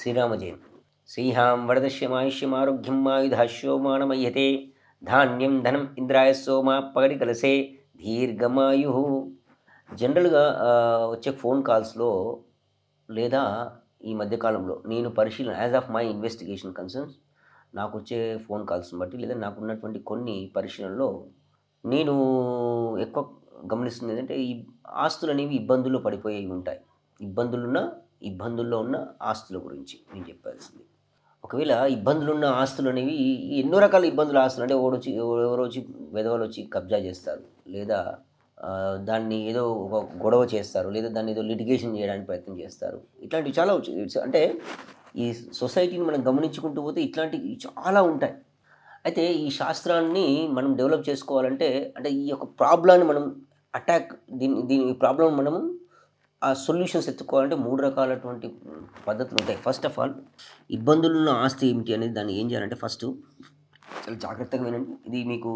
శ్రీరామ జయం. శ్రీహాం వరదశ్యమాయుష్యమారోగ్యం ఆయుధాశ్యోమానమయ్యతే ధాన్యం ధనం ఇంద్రాయ సోమా పగడి కలసే దీర్ఘమాయు. జనరల్గా వచ్చే ఫోన్ కాల్స్లో లేదా ఈ మధ్యకాలంలో నేను పరిశీలన as of my investigation concerns నాకు వచ్చే ఫోన్ కాల్స్ని బట్టి లేదా నాకు ఉన్నటువంటి కొన్ని పరిశీలనలో నేను ఎక్కువ గమనిస్తుంది ఏంటంటే ఈ ఆస్తులు అనేవి ఇబ్బందుల్లో పడిపోయి ఉంటాయి. ఇబ్బందుల్లో ఉన్న ఆస్తుల గురించి నేను చెప్పాల్సింది. ఒకవేళ ఇబ్బందులున్న ఆస్తులు అనేవి ఎన్నో రకాల ఇబ్బందుల ఆస్తులు అంటే ఎవరో వచ్చి వెధవలు వచ్చి కబ్జా చేస్తారు, లేదా దాన్ని ఏదో ఒక గొడవ చేస్తారు, లేదా దాన్ని ఏదో లిటిగేషన్ చేయడానికి ప్రయత్నం చేస్తారు. ఇట్లాంటివి చాలా అంటే ఈ సొసైటీని మనం గమనించుకుంటూ పోతే ఇట్లాంటివి చాలా ఉంటాయి. అయితే ఈ శాస్త్రాన్ని మనం డెవలప్ చేసుకోవాలంటే అంటే ఈ యొక్క ప్రాబ్లాన్ని మనం దీని ప్రాబ్లం మనము ఆ సొల్యూషన్స్ ఎత్తుకోవాలంటే 3 రకాలటువంటి పద్ధతులు ఉంటాయి. ఫస్ట్ ఆఫ్ ఆల్ ఇబ్బందులున్న ఆస్తి ఏమిటి అనేది దాన్ని ఏం చేయాలంటే ఫస్ట్ చాలా జాగ్రత్తగా వినండి. ఇది మీకు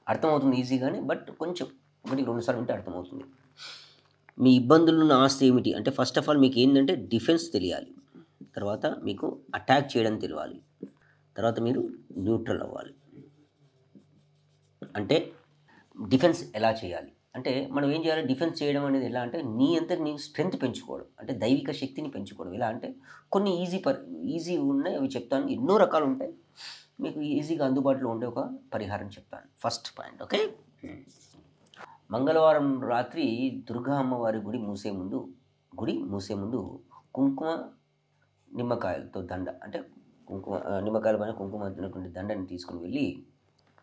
అర్థమవుతుంది ఈజీగానే, బట్ కొంచెం 1-2 సార్లు వింటే అర్థమవుతుంది. మీ ఇబ్బందులున్న ఆస్తి ఏమిటి అంటే ఫస్ట్ ఆఫ్ ఆల్ మీకు ఏంటంటే డిఫెన్స్ తెలియాలి, తర్వాత మీకు అటాక్ చేయడం తెలియాలి, తర్వాత మీరు న్యూట్రల్ అవ్వాలి. అంటే డిఫెన్స్ ఎలా చేయాలి అంటే మనం ఏం చేయాలి, డిఫెన్స్ చేయడం అనేది ఎలా అంటే నీ అంతటి నీ స్ట్రెంగ్త్ పెంచుకోవడం, అంటే దైవిక శక్తిని పెంచుకోవడం. ఎలా అంటే కొన్ని ఈజీ ఉన్నాయి, అవి చెప్తాను. ఎన్నో రకాలు ఉంటాయి, మీకు ఈజీగా అందుబాటులో ఉండే ఒక పరిహారం చెప్తాను. First point, okay. మంగళవారం రాత్రి దుర్గా అమ్మవారి గుడి మూసే ముందు కుంకుమ నిమ్మకాయలతో దండ, అంటే నిమ్మకాయల పైన కుంకుమ తినటువంటి దండని తీసుకుని వెళ్ళి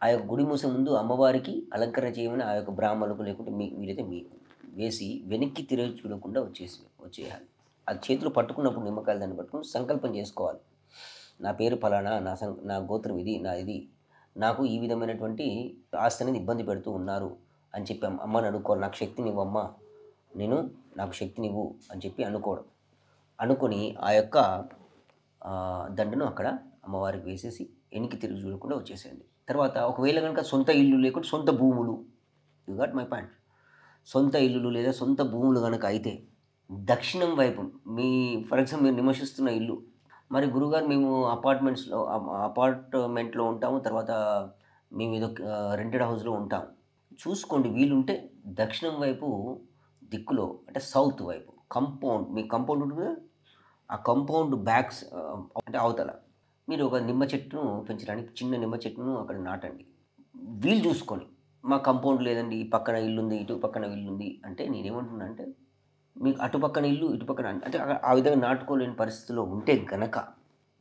ఆ యొక్క గుడి మూసే ముందు అమ్మవారికి అలంకరణ చేయమని ఆ యొక్క బ్రాహ్మణులకు లేకుంటే వీలైతే మీకు వేసి వెనక్కి తిరిగి చూడకుండా వచ్చేయాలి. అది చేతులు పట్టుకున్నప్పుడు నిమ్మకాయలు దాన్ని పట్టుకుని సంకల్పం చేసుకోవాలి. నా పేరు ఫలానా, నా గోత్రం ఇది, నాకు ఈ విధమైనటువంటి ఆస్తి అనేది ఇబ్బంది పెడుతూ ఉన్నారు అని చెప్పి అమ్మని అనుకోవాలి. నాకు శక్తినివ్వు అమ్మ, నాకు శక్తినివ్వు అని చెప్పి అనుకొని ఆ యొక్క దండను అక్కడ అమ్మవారికి వేసేసి వెనక్కి తిరిగి చూడకుండా వచ్చేసేయండి. తర్వాత ఒకవేళ కనుక సొంత ఇల్లు లేకుంటే సొంత భూములు, యు గాట్ మై పాయింట్, సొంత ఇల్లులు లేదా సొంత భూములు కనుక అయితే దక్షిణం వైపు ఫర్ ఎగ్జాంపుల్ మీరు నివసిస్తున్న ఇల్లు, మరి గురుగారు మేము అపార్ట్మెంట్లో ఉంటాము, తర్వాత మేము ఏదో రెంటెడ్ హౌస్లో ఉంటాము, చూసుకోండి వీలుంటే దక్షిణం వైపు దిక్కులో అంటే సౌత్ వైపు మీ కంపౌండ్ ఉంటుంది కదా, ఆ కాంపౌండ్ బ్యాక్స్ అంటే అవతల మీరు ఒక నిమ్మ చెట్టును పెంచడానికి చిన్న నిమ్మ చెట్టును అక్కడ నాటండి. వీలు చూసుకొని, మా కంపౌండ్ లేదండి, ఈ పక్కన ఇల్లుంది, ఇటు పక్కన ఇల్లుంది అంటే నేనేమంటున్నా అంటే మీకు అటుపక్కన ఇల్లు ఇటుపక్కన అంటే ఆ విధంగా నాటుకోలేని పరిస్థితిలో ఉంటే గనక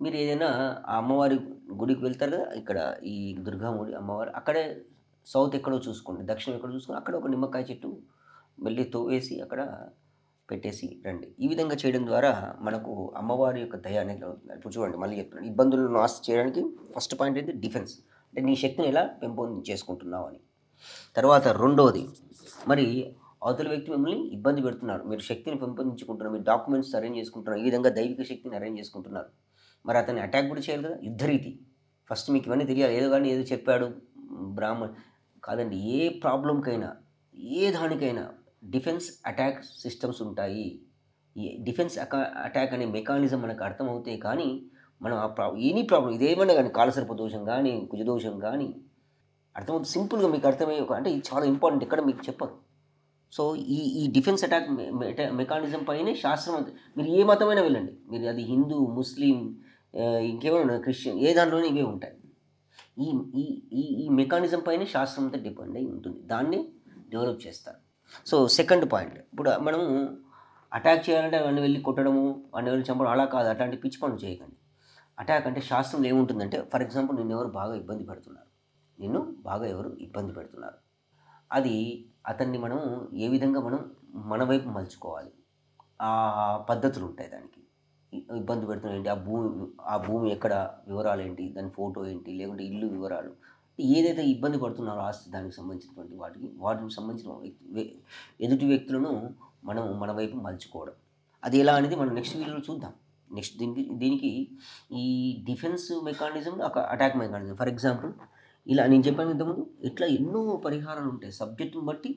మీరు ఏదైనా ఆ అమ్మవారి గుడికి వెళ్తారు కదా, ఇక్కడ ఈ దుర్గాముడి అమ్మవారు అక్కడే సౌత్ ఎక్కడో చూసుకోండి, దక్షిణం ఎక్కడో చూసుకొని అక్కడ ఒక నిమ్మకాయ చెట్టు వెళ్ళి తోవేసి అక్కడ పెట్టేసి రండి. ఈ విధంగా చేయడం ద్వారా మనకు అమ్మవారి యొక్క దయ అనేది అవుతుంది. ఇప్పుడు చూడండి, మళ్ళీ చెప్తున్నాను, ఇబ్బందులను నాశ చేయడానికి ఫస్ట్ పాయింట్ అయితే డిఫెన్స్, అంటే నీ శక్తిని ఎలా పెంపొందించేసుకుంటున్నావు అని. తర్వాత రెండోది, మరి అవతల వ్యక్తి మిమ్మల్ని ఇబ్బంది పెడుతున్నారు, మీరు శక్తిని పెంపొందించుకుంటున్నారు, మీరు డాక్యుమెంట్స్ అరేంజ్ చేసుకుంటున్నారు, ఈ విధంగా దైవిక శక్తిని అరేంజ్ చేసుకుంటున్నారు, మరి అతన్ని అటాక్ కూడా చేయాలి కదా, యుద్ధరీతి. ఫస్ట్ మీకు ఇవన్నీ తెలియాలి. ఏదో చెప్పాడు బ్రాహ్మణ్ కాదండి, ఏ ప్రాబ్లంకైనా ఏ దానికైనా డిఫెన్స్ అటాక్ సిస్టమ్స్ ఉంటాయి. ఈ డిఫెన్స్ అటాక్ అనే మెకానిజం మనకు అర్థమవుతే కానీ మనం ఎనీ ప్రాబ్లం ఇదేమన్నా కానీ కాలసర్ప దోషం కానీ కుజదోషం కానీ అర్థమవుతుంది. సింపుల్గా మీకు అర్థమయ్యే అంటే ఇది చాలా ఇంపార్టెంట్, ఇక్కడ మీకు చెప్పదు. సో ఈ డిఫెన్స్ అటాక్ మెకానిజం పైనే శాస్త్రం అంతా, మీరు ఏ మతమైనా వెళ్ళండి, మీరు అది హిందూ, ముస్లిం, ఇంకేమైనా క్రిస్టియన్, ఏ దాంట్లోనే ఇవే ఉంటాయి. ఈ మెకానిజం పైనే శాస్త్రం అంతా డిపెండ్ అయి ఉంటుంది, దాన్ని డెవలప్ చేస్తారు. సో సెకండ్ పాయింట్, ఇప్పుడు మనం అటాక్ చేయాలంటే వాడిని వెళ్ళి కొట్టడము, వాడిని వెళ్ళి చంపడం అలా కాదు, అట్లాంటి పిచ్చి పనులు చేయకండి. అటాక్ అంటే శాస్త్రంలో ఏముంటుందంటే, ఫర్ ఎగ్జాంపుల్ నిన్ను ఎవరు బాగా ఇబ్బంది పెడుతున్నారు, అది అతన్ని మనం ఏ విధంగా మన వైపు మలుచుకోవాలి, ఆ పద్ధతులు ఉంటాయి దానికి. ఇబ్బంది పెడుతున్న ఏంటి, ఆ భూమి ఎక్కడ, వివరాలు ఏంటి, దాని ఫోటో ఏంటి, లేకుంటే ఇల్లు వివరాలు, ఏదైతే ఇబ్బంది పడుతున్నారో ఆస్తి, దానికి సంబంధించినటువంటి వాటికి సంబంధించిన ఎదుటి వ్యక్తులను మనం మన వైపు మలుచుకోవడం, అది ఎలా అనేది మనం నెక్స్ట్ వీడియోలో చూద్దాం. నెక్స్ట్ దీనికి ఈ defence mechanism, attack mechanism. For example ఇలా నేను చెప్పాను ఇంతకుముందు, ఇట్లా ఎన్నో పరిహారాలు ఉంటాయి. సబ్జెక్టుని బట్టి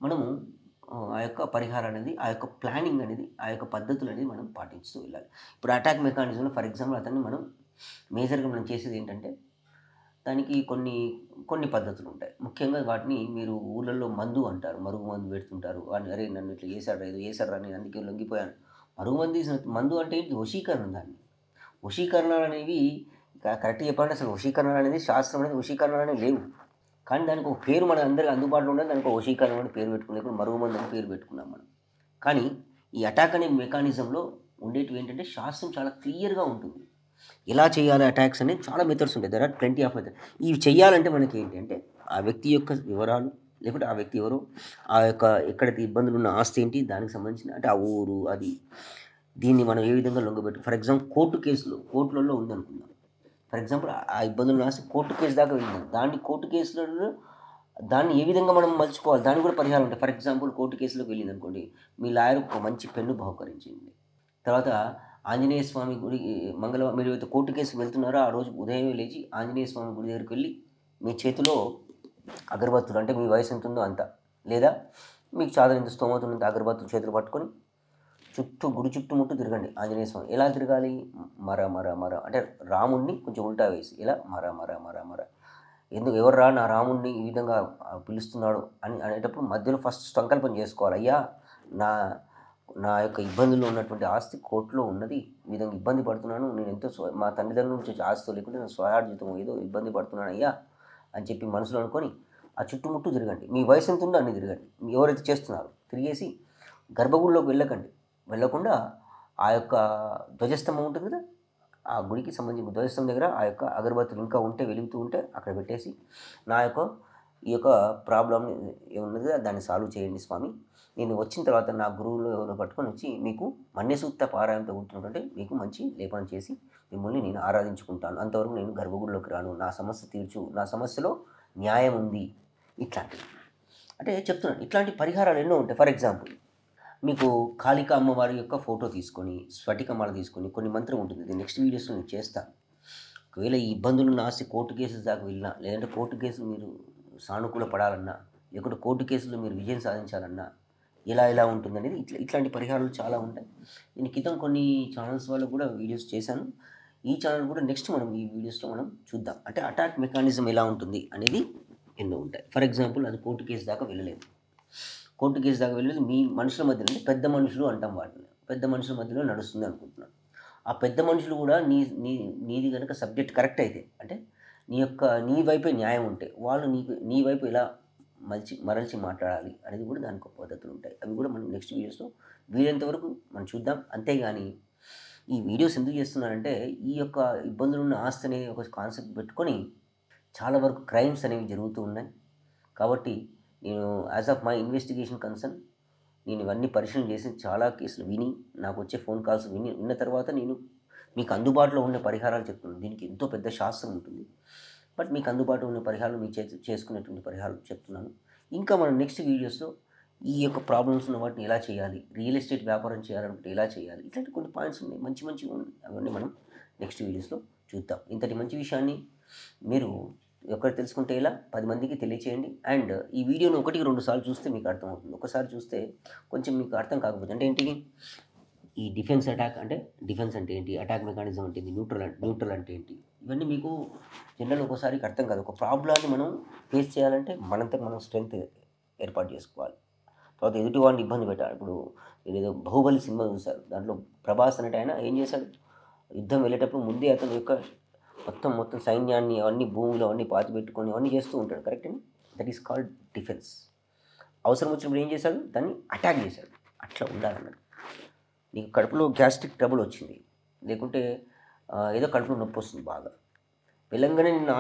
మనము ఆ యొక్క పరిహారం అనేది, ఆ యొక్క ప్లానింగ్ అనేది, ఆ యొక్క పద్ధతులు అనేది మనం పాటిస్తూ వెళ్ళాలి. ఇప్పుడు అటాక్ మెకానిజంలో ఫర్ ఎగ్జాంపుల్ అతన్ని మనం మేజర్‌గా మనం చేసేది ఏంటంటే, దానికి కొన్ని పద్ధతులుంటాయి. ముఖ్యంగా వాటిని మీరు ఊర్లలో మందు అంటారు. మరుగు మందు పెడుతుంటారు. వాడిని "అరేయ్! నన్ను ఇట్లా చేశాడురా, ఏదో చేశాడురా నేను అందుకే లొంగిపోయాను." మరుగు మందు అంటే ఏంటి? వశీకరణం దాన్ని. వశీకరణాలనేవి కరెక్ట్‌గా చెప్పాలంటే అసలు వశీకరణాలనేది శాస్త్రం అనేది వశీకరణాలనేవి లేవు. కానీ దానికి ఒక పేరు మన అందరికి అందుబాటులో ఉన్నది. దానికి ఒక వశీకరణం అని పేరు పెట్టుకున్నాం. ఇప్పుడు మరుగుమందు అని పేరు పెట్టుకున్నాం మనం. కానీ ఈ అటాక్ అనే మెకానిజంలో ఉండేటివి ఏంటంటే శాస్త్రం చాలా క్లియర్‌గా ఉంటుంది. ఎలా చేయాలి అటాక్స్ అనేది చాలా మెథడ్స్ ఉంటాయి. There are plenty of methods. ఇవి చేయాలంటే మనకి ఏంటి అంటే ఆ వ్యక్తి యొక్క వివరాలు, లేకుంటే ఆ వ్యక్తి ఎవరు, ఆ యొక్క ఎక్కడైతే ఇబ్బందులున్న ఆస్తి ఏంటి, దానికి సంబంధించిన అంటే ఆ ఊరు అది. దీన్ని మనం ఏ విధంగా లొంగబెట్టు ఫర్ ఎగ్జాంపుల్ కోర్టులలో ఉందనుకుందాం. ఫర్ ఎగ్జాంపుల్ ఆ ఇబ్బందులు రాసి కోర్టు కేస్ దాకా వెళ్ళింది. కోర్టు కేసులలో దాన్ని ఏ విధంగా మనం మలుచుకోవాలి దానికి కూడా పరిహారం ఉంటాయి. ఫర్ ఎగ్జాంపుల్ కోర్టు కేసులోకి వెళ్ళిందనుకోండి, మీ లాయర్ ఒక మంచి పెన్ను బహుకరించింది. తర్వాత ఆంజనేయ స్వామి గుడి మీరు అయితే కోర్టు కేసుకి వెళ్తున్నారో ఆ రోజు ఉదయమే లేచి ఆంజనేయ స్వామి గుడి దగ్గరికి వెళ్ళి మీ చేతిలో అగరబత్తులు అంటే మీ వయసు ఎంత ఉందో అంత, లేదా మీకు చాదనంత స్తోమత ఉన్నంత అగరబత్తులు చేతులు పట్టుకొని గుడి చుట్టుముట్టు తిరగండి ఆంజనేయ స్వామి. ఎలా తిరగాలి? మర మర మర అంటే రాముడిని కొంచెం ఉల్టా వేసి ఇలా మర మర మర మర. ఎవర్రా నా రాముడిని ఈ విధంగా పిలుస్తున్నాడు అని అనేటప్పుడు మధ్యలో ఫస్ట్ సంకల్పం చేసుకోవాలి. అయ్యా, నా నా యొక్క ఇబ్బందుల్లో ఉన్నటువంటి ఆస్తి కోర్టులో ఉన్నది. ఈ విధంగా ఇబ్బంది పడుతున్నాను. నేను ఎంతో మా తల్లిదండ్రుల నుంచి వచ్చే ఆస్తితో లేకుంటే నేను స్వయార్జితం ఏదో ఇబ్బంది పడుతున్నాను అయ్యా అని చెప్పి మనసులో అనుకొని ఆ చుట్టుముట్టు తిరగండి. మీ వయసు ఎంత ఉందో అన్ని తిరగండి. ఎవరైతే చేస్తున్నారో తిరిగేసి గర్భగుడిలోకి వెళ్ళకుండా ఆ యొక్క ధ్వజస్తంభం ఉంటుంది కదా, ఆ గుడికి సంబంధించిన ధ్వజస్తంభం దగ్గర ఆ యొక్క అగరబత్తులు ఇంకా ఉంటే వెలుగుతూ ఉంటే అక్కడ పెట్టేసి ఈ యొక్క ప్రాబ్లమ్ ఏమున్నది కదా దాన్ని సాల్వ్ చేయండి స్వామి. నేను వచ్చిన తర్వాత నా గురువులు ఎవరో పట్టుకొని వచ్చి మీకు మన్యసూక్త పారాయణంతో కూర్చున్నట్టే మీకు మంచి లేపనం చేసి మిమ్మల్ని నేను ఆరాధించుకుంటాను. అంతవరకు నేను గర్భగుడిలోకి రాను. నా సమస్య తీర్చు. నా సమస్యలో న్యాయం ఉంది. ఇట్లాంటివి అంటే చెప్తున్నాను. ఇట్లాంటి పరిహారాలు ఎన్నో ఉంటాయి. ఫర్ ఎగ్జాంపుల్ మీకు కాళికా అమ్మవారి యొక్క ఫోటో తీసుకొని స్ఫటికమాల తీసుకొని కొన్ని మంత్రం ఉంటుంది. ఇది నెక్స్ట్ వీడియోస్లో నేను చేస్తాను. ఒకవేళ ఈ ఇబ్బందులు ఆస్తి కోర్టు కేసులు దాకా వెళ్ళినా, లేదంటే కోర్టు కేసులు మీరు సానుకూల పడాలన్నా, లేకుంటే కోర్టు కేసులో మీరు విజయం సాధించాలన్నా ఎలా ఉంటుందనేది ఇట్లాంటి పరిహారాలు చాలా ఉంటాయి. నేను క్రితం కొన్ని ఛానల్స్ వాళ్ళు కూడా వీడియోస్ చేశాను. ఈ ఛానల్ కూడా నెక్స్ట్ మనం ఈ వీడియోస్లో మనం చూద్దాం. అంటే అటాక్ మెకానిజం ఎలా ఉంటుంది అనేది ఎన్నో ఉంటాయి. ఫర్ ఎగ్జాంపుల్ అది కోర్టు కేసు దాకా వెళ్ళలేదు. మీ మనుషుల మధ్యలో అంటే పెద్ద మనుషులు అంటాం వాటిని. పెద్ద మనుషుల మధ్యలో నడుస్తుంది అనుకుంటున్నాను. ఆ పెద్ద మనుషులు కూడా నీది కనుక సబ్జెక్ట్ కరెక్ట్ అయితే, అంటే నీ వైపే న్యాయం ఉంటే వాళ్ళు నీ వైపు ఎలా మరల్చి మాట్లాడాలి అనేది కూడా దానికి ఒక పద్ధతులు ఉంటాయి. అవి కూడా మనం నెక్స్ట్ వీడియోస్లో వీలైనంత వరకు మనం చూద్దాం. అంతేగాని ఈ వీడియోస్ ఎందుకు చేస్తున్నానంటే ఈ యొక్క ఇబ్బందులున్న ఆస్తి అనే ఒక కాన్సెప్ట్ పెట్టుకొని చాలా వరకు క్రైమ్స్ అనేవి జరుగుతూ ఉన్నాయి. కాబట్టి నేను as of my investigation concern నేను ఇవన్నీ పరిశీలన చేసి చాలా కేసులు విని నాకు వచ్చే ఫోన్ కాల్స్ విన్న తర్వాత నేను మీకు అందుబాటులో ఉన్న పరిహారాలు చెప్తున్నాను. దీనికి ఎంతో పెద్ద శాస్త్రం ఉంటుంది. బట్ మీకు అందుబాటులో ఉన్న పరిహారాలు మీ చేసుకునేటువంటి పరిహారాలు చెప్తున్నాను. ఇంకా మనం నెక్స్ట్ వీడియోస్లో ఈ యొక్క ప్రాబ్లమ్స్ ఉన్న వాటిని ఎలా చేయాలి, రియల్ ఎస్టేట్ వ్యాపారం చేయాలనుకుంటే ఎలా చేయాలి, ఇట్లాంటి కొన్ని పాయింట్స్ ఉన్నాయి. మంచి అవన్నీ మనం నెక్స్ట్ వీడియోస్లో చూద్దాం. ఇంతటి మంచి విషయాన్ని మీరు ఒకటి తెలుసుకుంటే ఇలా 10 మందికి తెలియచేయండి. అండ్ ఈ వీడియోని 1-2 సార్లు చూస్తే మీకు అర్థమవుతుంది. ఒకసారి చూస్తే కొంచెం మీకు అర్థం కాకపోతే అంటే ఏంటి, ఈ డిఫెన్స్ అంటే ఏంటి, అటాక్ మెకానిజం అంటే ఏంటి, న్యూట్రల్ అంటే ఏంటి, ఇవన్నీ మీకు జనరల్ ఒకసారికి అర్థం కాదు. ఒక ప్రాబ్లాన్ని మనం ఫేస్ చేయాలంటే మనంతకు మనం స్ట్రెంగ్త్ ఏర్పాటు చేసుకోవాలి. తర్వాత ఎదుటి వాడిని ఇబ్బంది పెట్టాలి. ఇప్పుడు ఏదో బాహుబలి సినిమా చూశారు. దాంట్లో ప్రభాస్ అనేటి ఆయన ఏం చేశాడు, యుద్ధం వెళ్ళేటప్పుడు ముందే అతని యొక్క మొత్తం సైన్యాన్ని అవన్నీ భూమిలో అవన్నీ పాతిపెట్టుకొని అవన్నీ చేస్తూ ఉంటాడు. కరెక్ట్ అండి. That is called defence. అవసరం వచ్చినప్పుడు ఏం చేశాడు, దాన్ని అటాక్ చేశాడు. అట్లా ఉండాలన్నాడు. నీకు కడుపులో గ్యాస్ట్రిక్ ట్రబుల్ వచ్చింది, లేకుంటే ఏదో కడుపులో నొప్పి వస్తుంది బాగా, వెళ్ళంగానే నిన్ను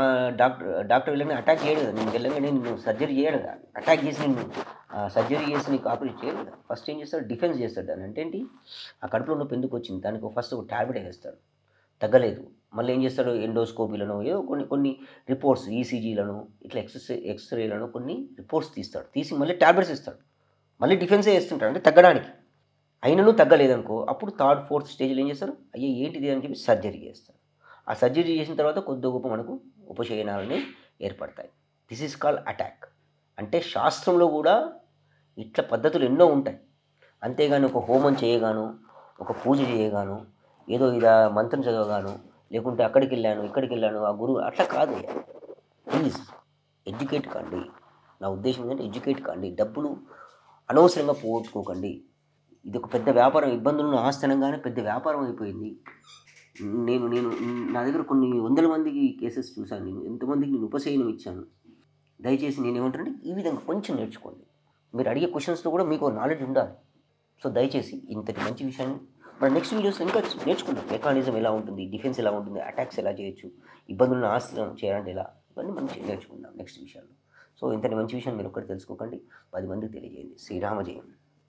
డాక్టర్ వెళ్ళగానే అటాక్ చేయడు కదా, నేను వెళ్ళంగానే నిన్ను సర్జరీ చేయడు కదా, అటాక్ చేసి నిన్ను సర్జరీ చేసి నీకు ఆపరేట్ చేయడు కదా. ఫస్ట్ ఏం చేస్తాడు, డిఫెన్స్ చేస్తాడు. దాని అంటే ఏంటి, ఆ కడుపులో నొప్పి ఎందుకు వచ్చింది దానికి ఫస్ట్ ఒక టాబ్లెట్ వేస్తాడు, తగ్గలేదు, మళ్ళీ ఏం చేస్తాడు, ఎండోస్కోపీలను ఏదో కొన్ని రిపోర్ట్స్, ఈసీజీలను ఇట్లా ఎక్స్రేలను కొన్ని రిపోర్ట్స్ తీస్తాడు. తీసి మళ్ళీ టాబ్లెట్స్ ఇస్తాడు, మళ్ళీ డిఫెన్సే చేస్తుంటాడు అంటే తగ్గడానికి. అయినను తగ్గలేదనుకో అప్పుడు 3rd 4th స్టేజ్లో ఏం చేస్తారు, అయ్యే ఏంటిది అని చెప్పి సర్జరీ చేస్తారు. ఆ సర్జరీ చేసిన తర్వాత కొద్ది గొప్ప మనకు ఉపశమనాలని ఏర్పడతాయి. This is called attack. అంటే శాస్త్రంలో కూడా ఇట్లా పద్ధతులు ఎన్నో ఉంటాయి. అంతేగాని ఒక హోమం చేయగాను, ఒక పూజ చేయగాను, ఏదో ఇలా మంత్రం చదవగాను, లేకుంటే అక్కడికెళ్ళాను, ఇక్కడికెళ్ళాను, ఆ గురువు అట్లా కాదయ్యా. ప్లీజ్ ఎడ్యుకేట్ కండి. నా ఉద్దేశం ఏంటంటే ఎడ్యుకేట్ కండి. డబ్బులు అనవసరంగా పోగొట్టుకోకండి. ఇది ఒక పెద్ద వ్యాపారం. ఇబ్బందులను ఆస్తనంగానే పెద్ద వ్యాపారం అయిపోయింది. నేను నేను నా దగ్గర కొన్ని వందల మందికి కేసెస్ చూశాను. నేను ఎంతమందికి నేను ఉపశమనం ఇచ్చాను. దయచేసి నేనేమంటానంటే ఈ విధంగా కొంచెం నేర్చుకోండి. మీరు అడిగే క్వెషన్స్‌లో కూడా మీకు నాలెడ్జ్ ఉండాలి. సో, దయచేసి ఇంతటి మంచి విషయాన్ని మన నెక్స్ట్ వీడియోస్‌లో ఇంకా నేర్చుకుందాం. మెకానిజం ఎలా ఉంటుంది, డిఫెన్స్ ఎలా ఉంటుంది, అటాక్స్ ఎలా చేయొచ్చు, ఇబ్బందులను ఆస్తి చేయాలంటే ఎలా, ఇవన్నీ మనం నేర్చుకుందాం నెక్స్ట్ విషయాల్లో. సో, ఇంతటి మంచి విషయాన్ని మీరు ఒక్కటి తెలుసుకోకండి. 10 మందికి తెలియజేయండి. శ్రీరామ జయం.